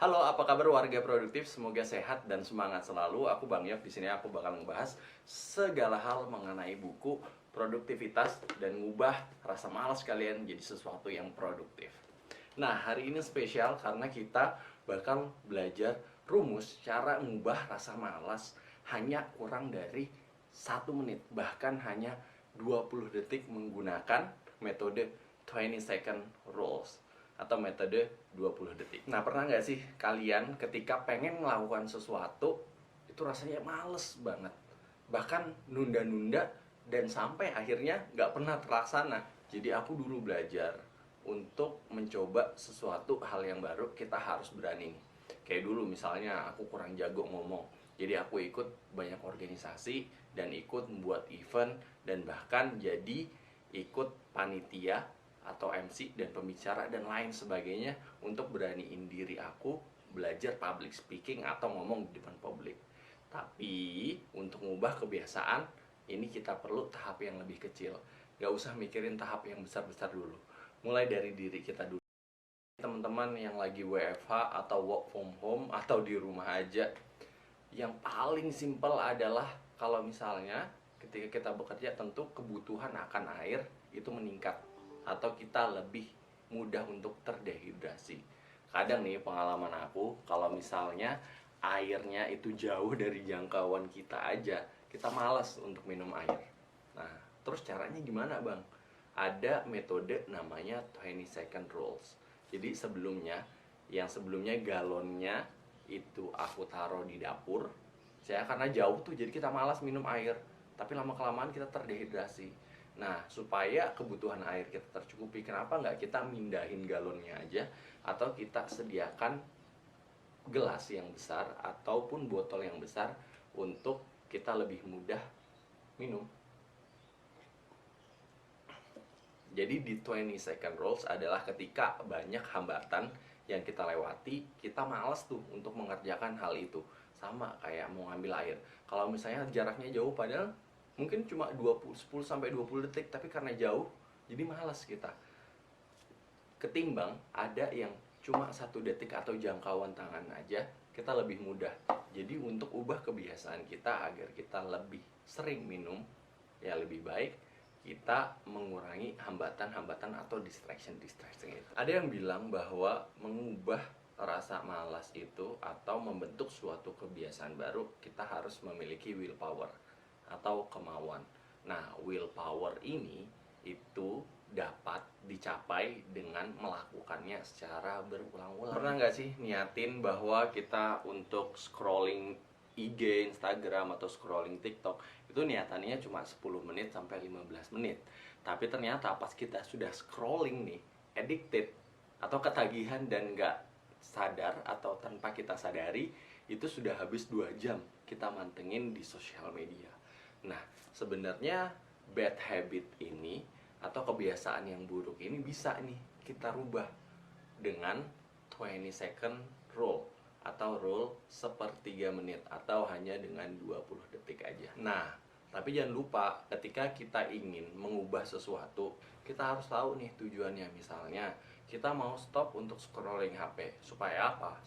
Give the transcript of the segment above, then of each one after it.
Halo, apa kabar warga produktif? Semoga sehat dan semangat selalu. Aku Bang Yop. Di sini aku bakal membahas segala hal mengenai buku, produktivitas, dan ngubah rasa malas kalian jadi sesuatu yang produktif. Nah, hari ini spesial karena kita bakal belajar rumus cara ngubah rasa malas hanya kurang dari 1 menit, bahkan hanya 20 detik menggunakan metode 20 second rules atau metode 20 detik. Nah, pernah nggak sih kalian ketika pengen melakukan sesuatu itu rasanya males banget, bahkan nunda-nunda, dan sampai akhirnya nggak pernah terlaksana. Jadi aku dulu belajar untuk mencoba sesuatu hal yang baru, kita harus berani nih. Kayak dulu misalnya aku kurang jago ngomong, jadi aku ikut banyak organisasi dan ikut membuat event, dan bahkan jadi ikut panitia atau MC dan pembicara dan lain sebagainya untuk beraniin diri aku belajar public speaking atau ngomong di depan publik. Tapi untuk mengubah kebiasaan ini kita perlu tahap yang lebih kecil. Gak usah mikirin tahap yang besar-besar dulu. Mulai dari diri kita dulu. Teman-teman yang lagi WFH atau work from home atau di rumah aja, yang paling simpel adalah kalau misalnya ketika kita bekerja, tentu kebutuhan akan air itu meningkat atau kita lebih mudah untuk terdehidrasi. Kadang nih pengalaman aku, kalau misalnya airnya itu jauh dari jangkauan kita aja, kita malas untuk minum air. Nah, terus caranya gimana Bang? Ada metode namanya 20 second rules. Jadi yang sebelumnya galonnya itu aku taruh di dapur. Karena jauh tuh, jadi kita malas minum air, tapi lama kelamaan kita terdehidrasi. Nah, supaya kebutuhan air kita tercukupi, kenapa nggak kita mindahin galonnya aja, atau kita sediakan gelas yang besar ataupun botol yang besar untuk kita lebih mudah minum. Jadi di 20 second rules adalah ketika banyak hambatan yang kita lewati, kita malas tuh untuk mengerjakan hal itu. Sama kayak mau ngambil air. Kalau misalnya jaraknya jauh, padahal mungkin cuma 10 sampai 20 detik, tapi karena jauh jadi malas kita. Ketimbang ada yang cuma 1 detik atau jangkauan tangan aja, kita lebih mudah. Jadi untuk ubah kebiasaan kita agar kita lebih sering minum, ya lebih baik kita mengurangi hambatan-hambatan atau distraction itu. Ada yang bilang bahwa mengubah rasa malas itu atau membentuk suatu kebiasaan baru, kita harus memiliki willpower atau kemauan. Nah, willpower ini itu dapat dicapai dengan melakukannya secara berulang-ulang. Pernah nggak sih niatin bahwa kita untuk scrolling IG, Instagram, atau scrolling TikTok itu niatannya cuma 10 menit sampai 15 menit. Tapi ternyata pas kita sudah scrolling nih, addicted atau ketagihan dan nggak sadar atau tanpa kita sadari, itu sudah habis 2 jam kita mantengin di sosial media. Nah, sebenarnya bad habit ini atau kebiasaan yang buruk ini bisa nih kita rubah dengan 20 second rule atau rule 1/3 menit atau hanya dengan 20 detik aja. Nah, tapi jangan lupa ketika kita ingin mengubah sesuatu, kita harus tahu nih tujuannya. Misalnya kita mau stop untuk scrolling HP. Supaya apa?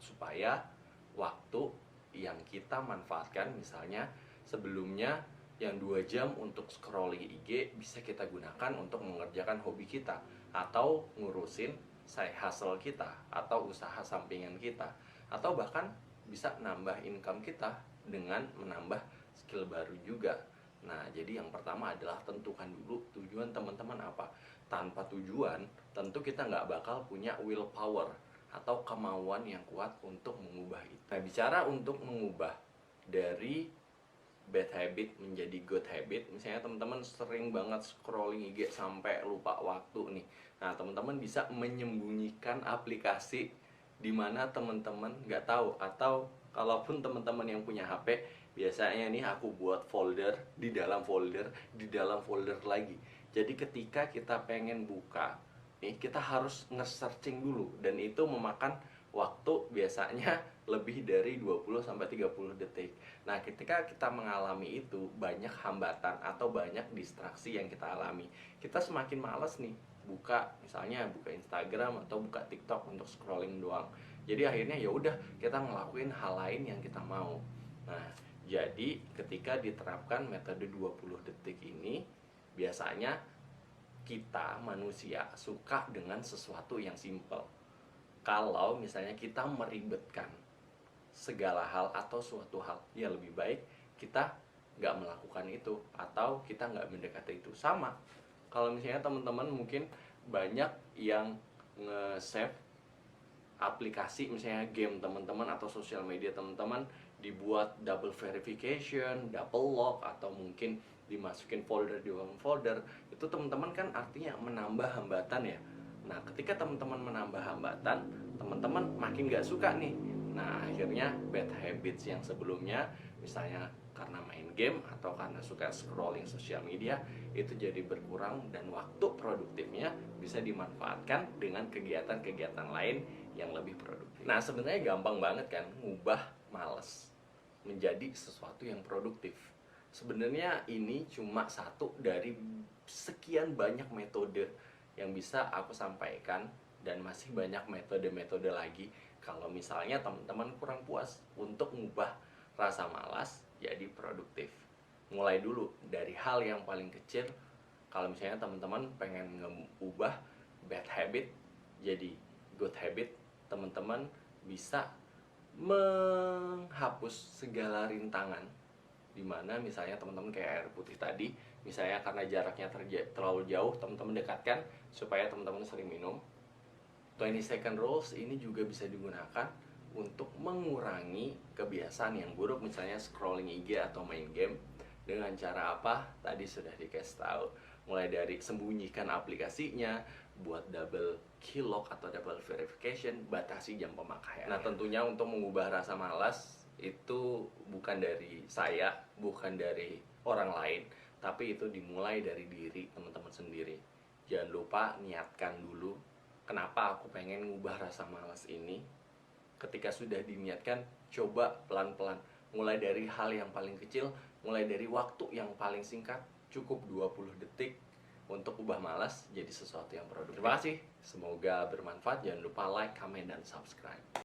Supaya waktu yang kita manfaatkan, misalnya sebelumnya yang 2 jam untuk scrolling IG, bisa kita gunakan untuk mengerjakan hobi kita atau ngurusin side hustle kita atau usaha sampingan kita, atau bahkan bisa nambah income kita dengan menambah skill baru juga. Nah, jadi yang pertama adalah tentukan dulu tujuan teman-teman apa. Tanpa tujuan, tentu kita nggak bakal punya willpower atau kemauan yang kuat untuk mengubah itu. Nah, bicara untuk mengubah dari bad habit menjadi good habit, misalnya teman-teman sering banget scrolling IG sampai lupa waktu nih. Nah, teman-teman bisa menyembunyikan aplikasi di mana teman-teman nggak tahu, atau kalaupun teman-teman yang punya HP, biasanya nih aku buat folder di dalam folder di dalam folder lagi. Jadi ketika kita pengen buka nih, kita harus nge-searching dulu, dan itu memakan waktu biasanya lebih dari 20 sampai 30 detik. Nah, ketika kita mengalami itu, banyak hambatan atau banyak distraksi yang kita alami, kita semakin males nih misalnya buka Instagram atau buka TikTok untuk scrolling doang. Jadi akhirnya ya udah kita ngelakuin hal lain yang kita mau. Nah, jadi ketika diterapkan metode 20 detik ini, biasanya kita manusia suka dengan sesuatu yang simple. Kalau misalnya kita meribetkan segala hal atau suatu hal, ya lebih baik kita nggak melakukan itu atau kita nggak mendekati itu. Sama kalau misalnya teman-teman mungkin banyak yang nge-save aplikasi, misalnya game teman-teman atau sosial media teman-teman dibuat double verification, double lock, atau mungkin dimasukin folder di dalam folder, itu teman-teman kan artinya menambah hambatan ya. Nah, ketika teman-teman menambah hambatan, teman-teman makin gak suka nih. Nah, akhirnya bad habits yang sebelumnya, misalnya karena main game atau karena suka scrolling sosial media, itu jadi berkurang dan waktu produktifnya bisa dimanfaatkan dengan kegiatan-kegiatan lain yang lebih produktif. Nah, sebenarnya gampang banget kan ngubah males menjadi sesuatu yang produktif. Sebenarnya ini cuma satu dari sekian banyak metode yang bisa aku sampaikan, dan masih banyak metode-metode lagi kalau misalnya teman-teman kurang puas untuk mengubah rasa malas jadi produktif. Mulai dulu dari hal yang paling kecil. Kalau misalnya teman-teman pengen mengubah bad habit jadi good habit, teman-teman bisa menghapus segala rintangan, dimana misalnya teman-teman kayak air putih tadi, misalnya karena jaraknya terlalu jauh, teman-teman dekatkan supaya teman-teman sering minum. 20 second rules ini juga bisa digunakan untuk mengurangi kebiasaan yang buruk, misalnya scrolling IG atau main game. Dengan cara apa? Tadi sudah dikasih tahu. Mulai dari sembunyikan aplikasinya, buat double keylock atau double verification, batasi jam pemakaian. Nah, tentunya untuk mengubah rasa malas itu bukan dari saya, bukan dari orang lain, tapi itu dimulai dari diri teman-teman sendiri. Jangan lupa niatkan dulu, kenapa aku pengen ngubah rasa malas ini. Ketika sudah diniatkan, coba pelan-pelan. Mulai dari hal yang paling kecil, mulai dari waktu yang paling singkat, cukup 20 detik untuk ubah malas jadi sesuatu yang produktif. Terima kasih, semoga bermanfaat. Jangan lupa like, comment, dan subscribe.